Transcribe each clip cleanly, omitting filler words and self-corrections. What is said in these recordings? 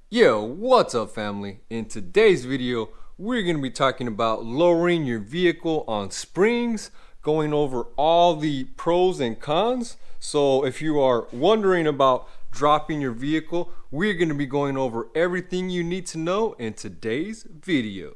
Yo, what's up family? In today's video, we're going to be talking about lowering your vehicle on springs, going over all the pros and cons. So if you are wondering about dropping your vehicle, we're going to be going over everything you need to know in today's video.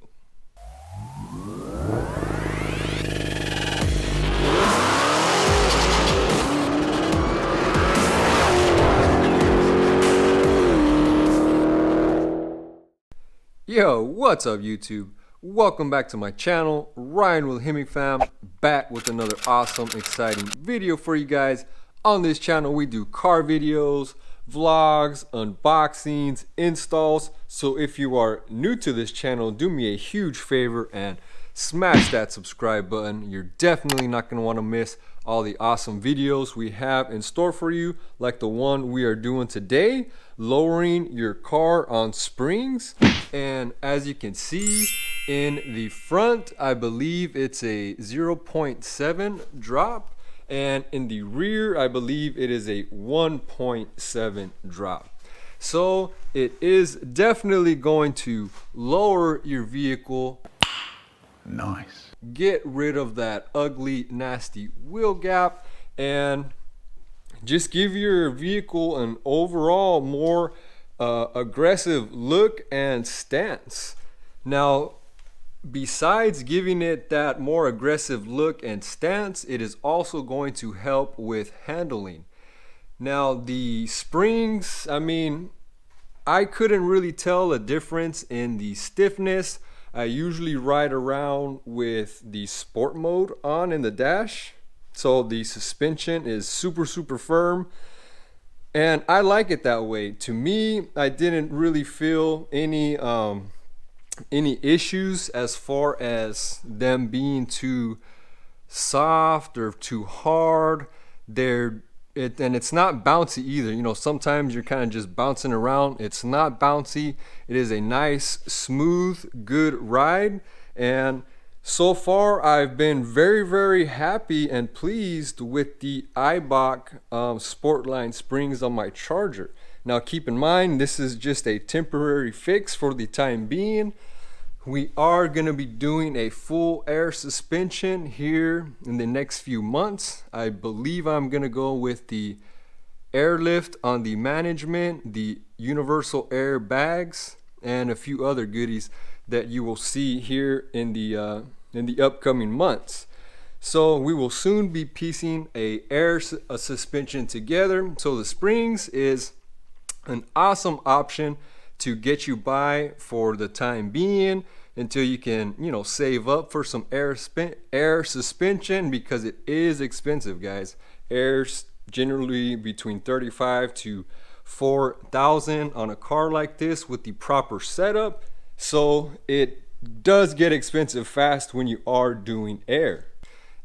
Yo, what's up YouTube? Welcome back to my channel, Ryan with Hemifam, back with another awesome, exciting video for you guys. On this channel, we do car videos, vlogs, unboxings, installs. So if you are new to this channel, do me a huge favor and smash that subscribe button. You're definitely not going to want to miss all the awesome videos we have in store for you, like the one we are doing today, lowering your car on springs. And as you can see in the front, I believe it's a 0.7 drop, and in the rear I believe it is a 1.7 drop. So it is definitely going to lower your vehicle. Nice. Get rid of that ugly, nasty wheel gap and just give your vehicle an overall more aggressive look and stance. Now, besides giving it that more aggressive look and stance, it is also going to help with handling. Now, the springs, I couldn't really tell a difference in the stiffness. I usually ride around with the sport mode on in the dash, so the suspension is super firm, and I like it that way. To me, I didn't really feel any issues as far as them being too soft or too hard. And it's not bouncy either. You know, sometimes you're kind of just bouncing around. It's not bouncy. It is a nice, smooth, good ride. And so far, I've been very happy and pleased with the Eibach Sportline springs on my Charger. Now, keep in mind, this is just a temporary fix for the time being. We are going to be doing a full air suspension here in the next few months. I believe I'm going to go with the airlift on the management, the universal air bags, and a few other goodies that you will see here in the upcoming months. So we will soon be piecing a suspension together. So the springs is an awesome option to get you by for the time being until you can, save up for some air suspension, because it is expensive, guys. Air's generally between 35 to 4,000 on a car like this with the proper setup. So it does get expensive fast when you are doing air.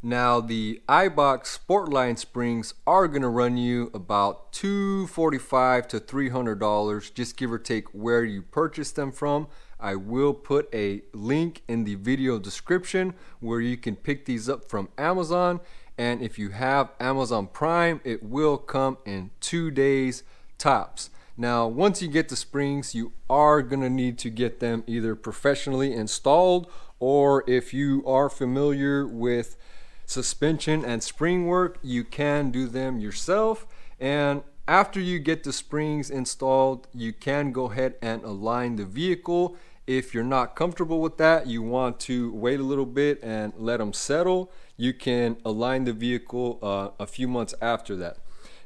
Now, the Eibach Sportline springs are going to run you about $245 to $300, just give or take where you purchase them from. I will put a link in the video description where you can pick these up from Amazon. And if you have Amazon Prime, it will come in 2 days tops. Now, once you get the springs, you are going to need to get them either professionally installed, or if you are familiar with suspension and spring work, you can do them yourself. And after you get the springs installed, you can go ahead and align the vehicle. If you're not comfortable with that, you want to wait a little bit and let them settle, you can align the vehicle a few months after that.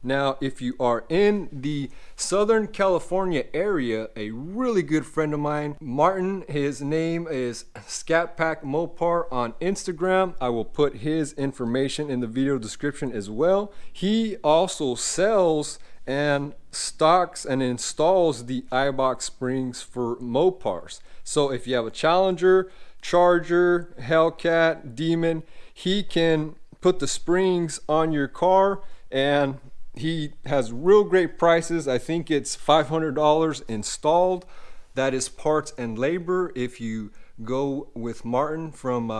Now, if you are in the Southern California area, a really good friend of mine, Martin, his name is Scat Pack Mopar on Instagram. I will put his information in the video description as well. He also sells and stocks and installs the Eibach springs for Mopars. So if you have a Challenger, Charger, Hellcat, Demon, he can put the springs on your car, and he has real great prices. I think it's $500 installed. That is parts and labor if you go with Martin from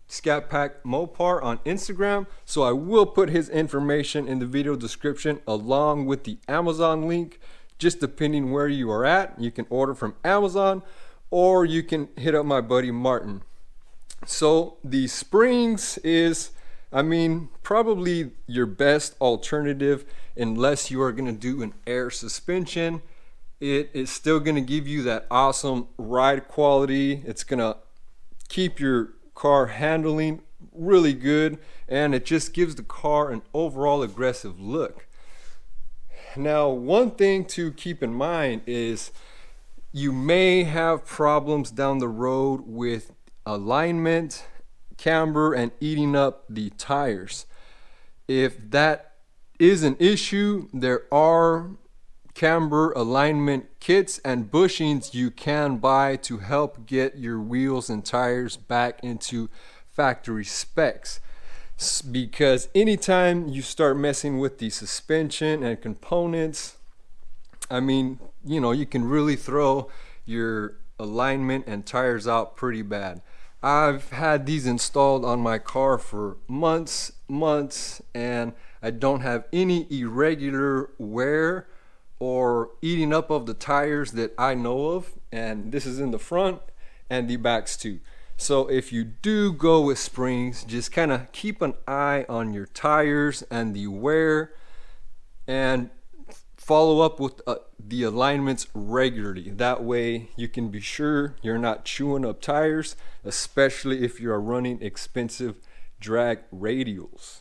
Scat Pack Mopar on Instagram. So I will put his information in the video description along with the Amazon link just depending where you are at. You can order from Amazon or you can hit up my buddy Martin. So the springs is, I mean, probably your best alternative unless you are going to do an air suspension. It is still going to give you that awesome ride quality. It's going to keep your car handling really good, and it just gives the car an overall aggressive look. Now, one thing to keep in mind is you may have problems down the road with alignment, camber, and eating up the tires. If that is an issue, there are camber alignment kits and bushings you can buy to help get your wheels and tires back into factory specs. Because anytime you start messing with the suspension and components, I mean, you know, you can really throw your alignment and tires out pretty bad. I've had these installed on my car for months, and I don't have any irregular wear or eating up of the tires that I know of, and this is in the front and the backs too. So if you do go with springs, just kind of keep an eye on your tires and the wear, and follow up with the alignments regularly. That way you can be sure you're not chewing up tires, especially if you're running expensive drag radials.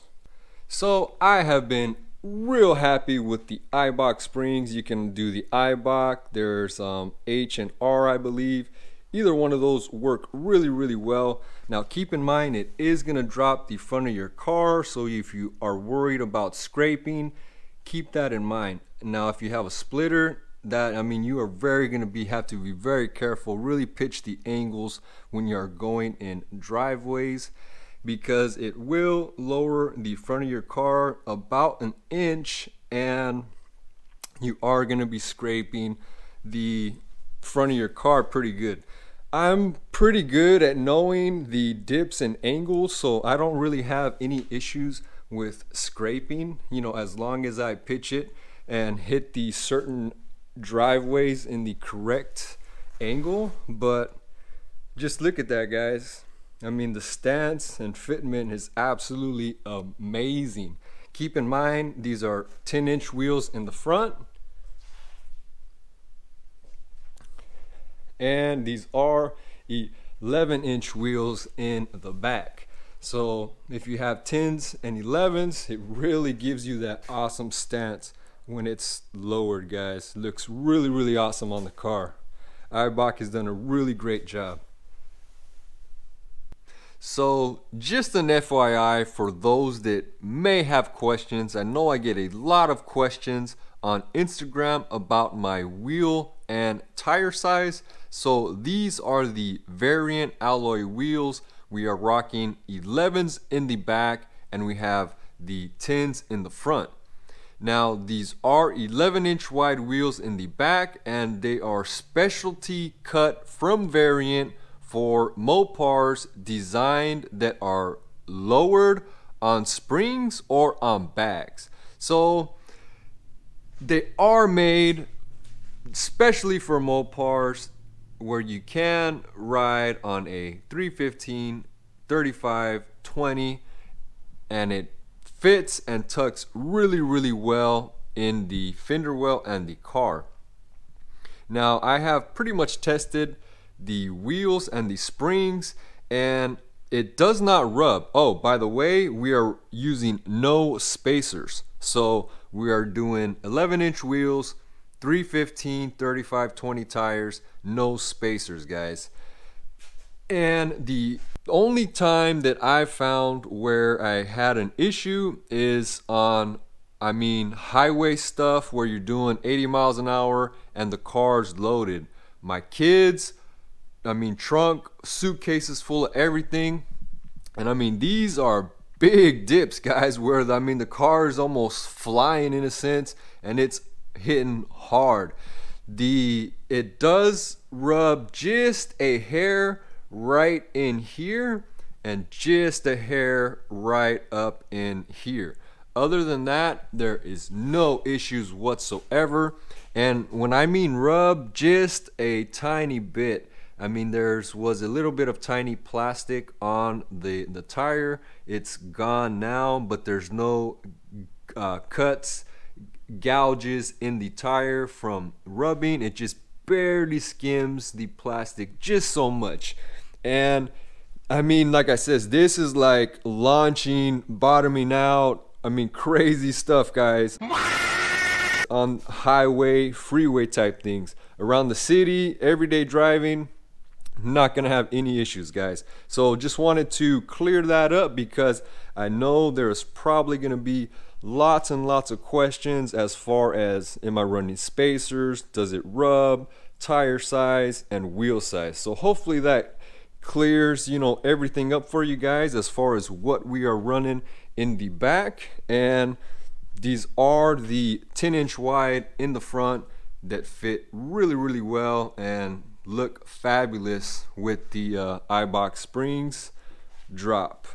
So I have been real happy with the Eibach springs. You can do the Eibach, there's H and R, I believe. Either one of those work really well. Now keep in mind, it is going to drop the front of your car, so if you are worried about scraping, keep that in mind. Now if you have a splitter, that, I mean, you are have to be very careful, really pitch the angles when you are going in driveways, because it will lower the front of your car about an inch, and you are going to be scraping the front of your car pretty good. I'm pretty good at knowing the dips and angles, so I don't really have any issues with scraping, you know, as long as I pitch it and hit the certain driveways in the correct angle. But just look at that, guys. I mean, the stance and fitment is absolutely amazing. Keep in mind, these are 10-inch wheels in the front, and these are 11-inch wheels in the back. So if you have 10s and 11s, it really gives you that awesome stance when it's lowered, guys. Looks really awesome on the car. Eibach has done a really great job. So just an FYI for those that may have questions, I know I get a lot of questions on Instagram about my wheel and tire size. So these are the variant alloy wheels. We are rocking 11s in the back, and we have the 10s in the front. Now these are 11-inch wide wheels in the back, and they are specialty cut from variant for Mopars designed that are lowered on springs or on bags. So they are made especially for Mopars, where you can ride on a 315, 35, 20, and it fits and tucks really well in the fender well and the car. Now I have pretty much tested the wheels and the springs, and it does not rub. Oh, by the way, we are using no spacers. So we are doing 11-inch wheels, 315, 35, 20 tires, no spacers, guys. And the only time that I found where I had an issue is on, I mean, highway stuff where you're doing 80 miles an hour and the car's loaded. My kids, I mean, trunk, suitcases full of everything. And I mean, these are big dips, guys, where, I mean, the car is almost flying in a sense, and it's hitting hard. It does rub just a hair right in here and just a hair right up in here. Other than that, there is no issues whatsoever. And when I mean rub, just a tiny bit. I mean, was a little bit of tiny plastic on the tire. It's gone now, but there's no cuts, gouges in the tire from rubbing. It just barely skims the plastic just so much. And I mean, like I said, this is like launching, bottoming out. I mean, crazy stuff, guys. On highway, freeway type things. Around the city, everyday driving, not gonna have any issues, guys. So just wanted to clear that up because I know there's probably gonna be lots and lots of questions as far as, am I running spacers, does it rub, tire size, and wheel size. So hopefully that clears, you know, everything up for you guys as far as what we are running in the back. And these are the 10-inch wide in the front that fit really well and look fabulous with the Eibach springs drop.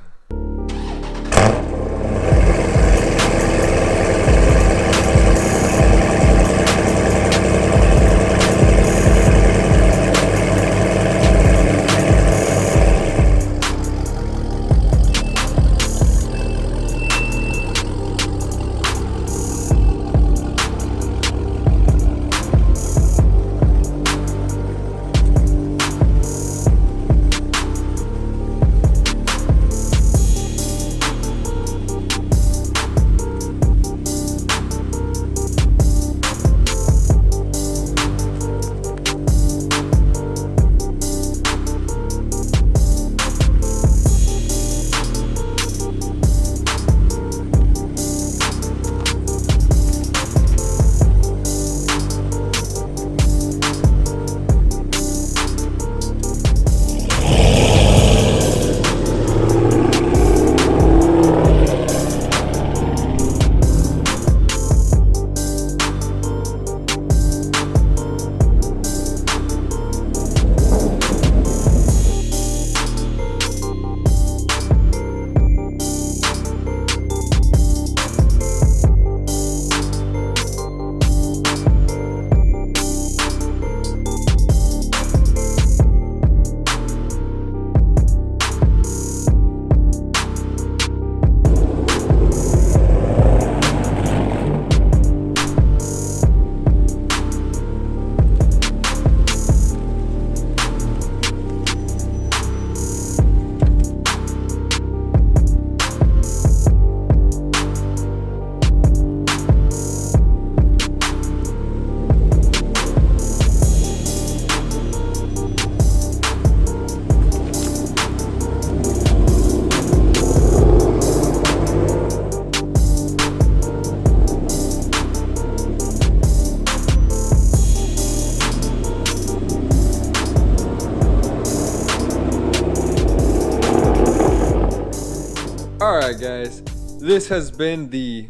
Alright guys, this has been the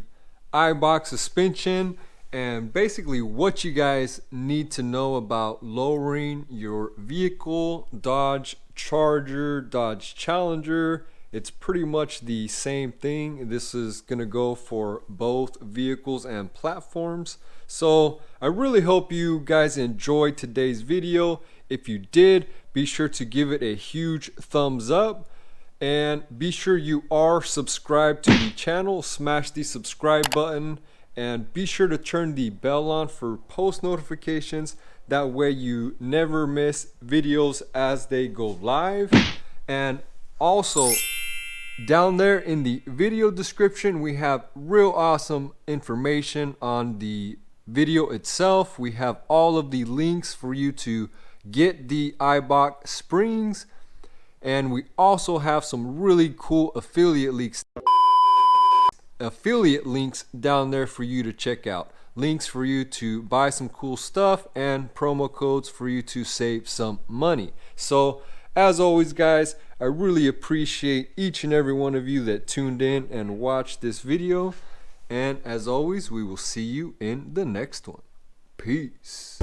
Eibach suspension and basically what you guys need to know about lowering your vehicle, Dodge Charger, Dodge Challenger. It's pretty much the same thing. This is gonna go for both vehicles and platforms. So I really hope you guys enjoyed today's video. If you did, be sure to give it a huge thumbs up. And be sure you are subscribed to the channel. Smash the subscribe button and be sure to turn the bell on for post notifications. That way you never miss videos as they go live. And also down there in the video description we have real awesome information on the video itself. We have all of the links for you to get the Eibach springs. And we also have some really cool affiliate links down there for you to check out. Links for you to buy some cool stuff and promo codes for you to save some money. So as always guys, I really appreciate each and every one of you that tuned in and watched this video. And as always, we will see you in the next one. Peace.